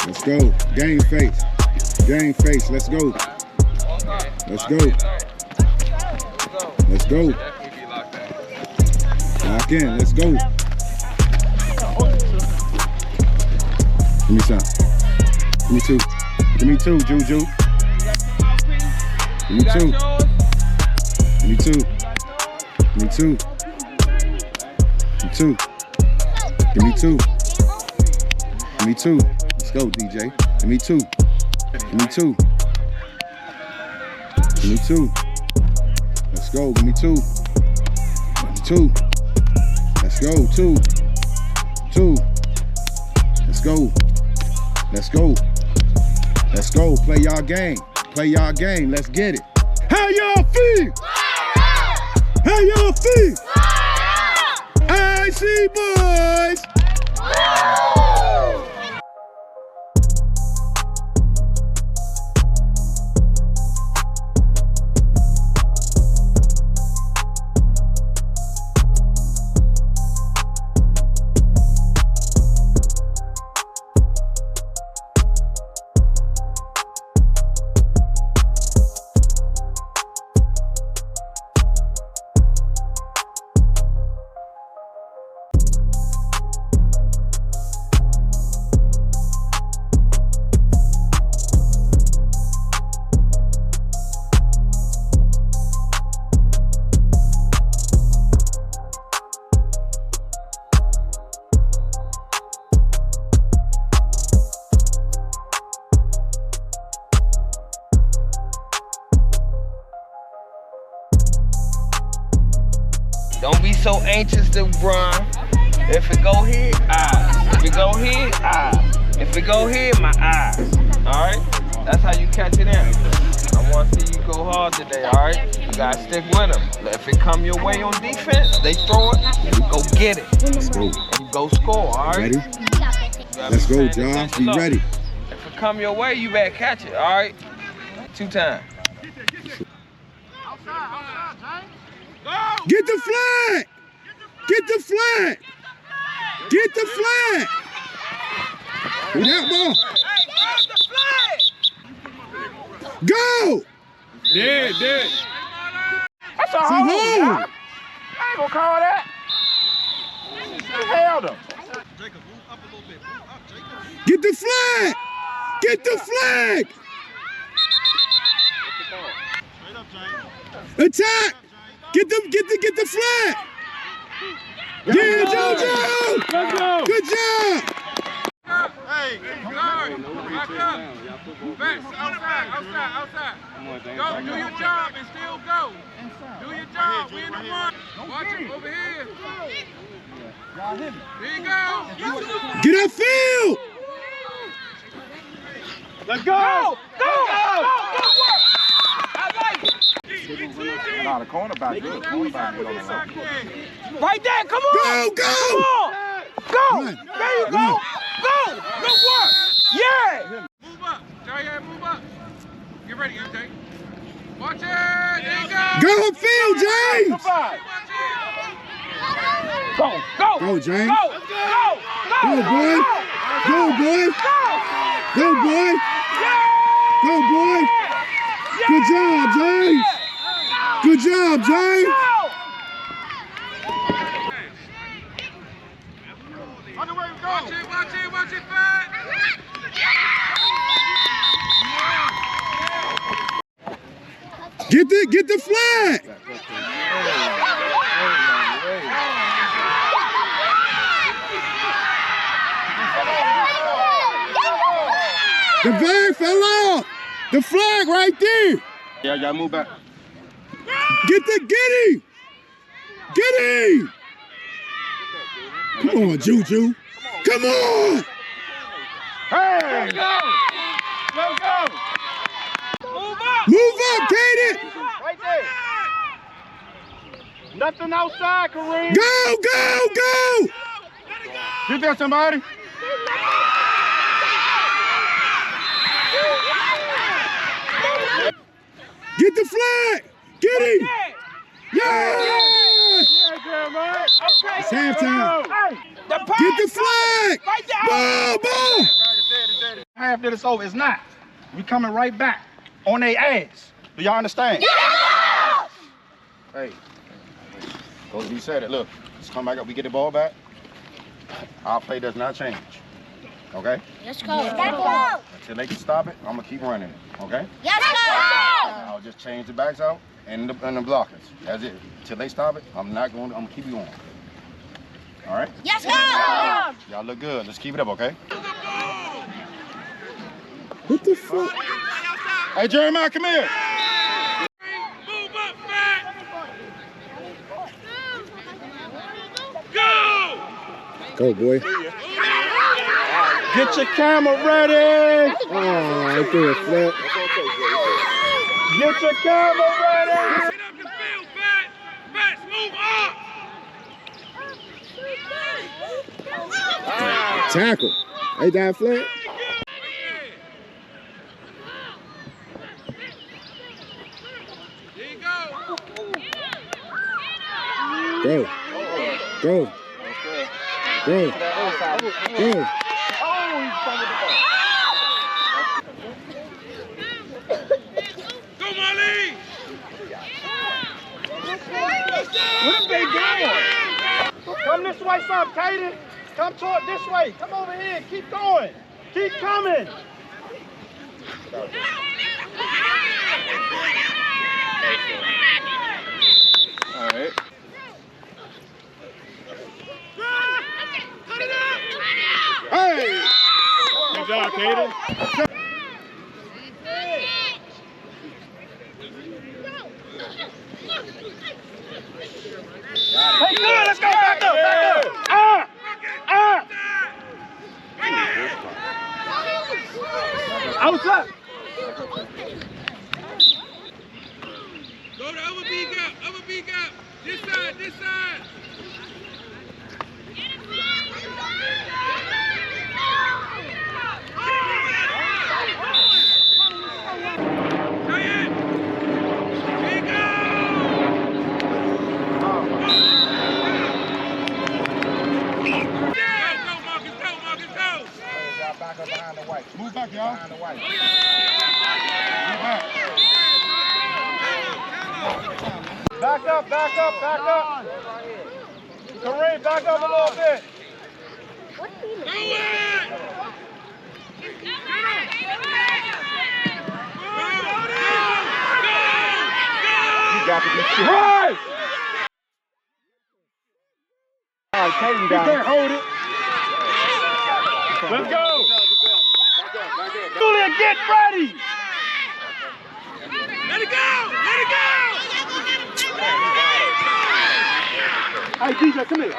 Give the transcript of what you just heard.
Let's go. Game face. Game face. Let's go. Let's go. Let's go. Lock in. Let's go. Give me some. Give me two. Give me two, Juju. Give me two. Give me two. Give me two. Give me two. Give me two. Give me two. Let's go, DJ. Give me two. Give me two. Give me two. Let's go. Give me two. Give me two. Let's go. Two. Two. Let's go. Let's go. Let's go. Play y'all game. Play y'all game. Let's get it. How y'all feel? How y'all feel? Icey Boyz. Don't be so anxious to run. If it go here, eyes. If it go here, eyes. If it go here, my eyes. Alright? That's how you catch it in. I want to see you go hard today, alright? You gotta stick with them. If it come your way on defense, they throw it, you go get it. Let's go. You go score, alright? Ready? Let's go, John. Be ready. If it come your way, you better catch it, alright? 2 times. Get the flag! Get the flag! Get the flag! With that ball. Go! Dead. That's a hold. I ain't gonna call that. He held him. Get the flag! Get the flag! Attack! Get the flag! Yeah, Jojo! Good job! Hey, guard! Back up! Back, outside! Go, do your job and still go! Do your job, we in the front! Watch it, over here! There you go! Get upfield! Let's go! Go! I like it! Nah, the cornerback good. Cornerback good on the left. Right there, come on! Go! Come on! Go! Run. There you go! Go! Good work! Yeah! Move up! Jay, move up! Get ready, MJ. Watch it! There you go! Go upfield, James! Watch it! Go, James! Go, boy! Go, boy! Go, boy! Go, boy! Good job, James! Good job, James! Watch it, Fat! Get the flag! The flag fell off! The flag right there! Yeah, y'all move back. Get him! Get him! Come on, Juju! Come on! Hey! Let's go! Move up, Kaden! Right there. Nothing outside, Kareem. Go! Get there, somebody. Get the flag! Get him! Yeah! It's halftime. Get the flag! Ball! after it's over. It's not. We coming right back on their ass. Do y'all understand? Yes! Hey, Coach B said it. Look, let's come back up. We get the ball back. Our play does not change. Okay? Let's go. Let's go. Until they can stop it, I'm gonna keep running it. Okay? Yes, go. I'll just change the backs out and the blockers. That's it. Until they stop it, I'm gonna keep you going. All right? Yes, go. Y'all look good. Let's keep it up, okay? What the fuck? Hey, Jeremiah, come here. Move up, Matt. Go! Go, boy. Get your camera ready. Oh, I threw a flip. Get your camera ready. Get up the field, Pat. Pat, move up. Tackle. Hey, that flat. There you go. Go. Go. Go. Go. Go, Molly. What are they doing? Come this way, son, Kaden. Come toward this way. Come over here. Keep going. Keep coming. All right. Hey! Good job, Kaden. Hey, good. Let's go back up. Back up. Outside. Go to other B gap. This side, this side. Giant. Here you go. Go, Marcus, go. Y'all back up behind the white. Move back, y'all. Behind the white. Move back. Back up, back up, back up. Kareem, back up a little bit. Do it! You got to be sure. Right! All right, Kaden got it. Hold it. Let's go. Julia, get ready. Let it go! Let it go! Hey, DJ, come here.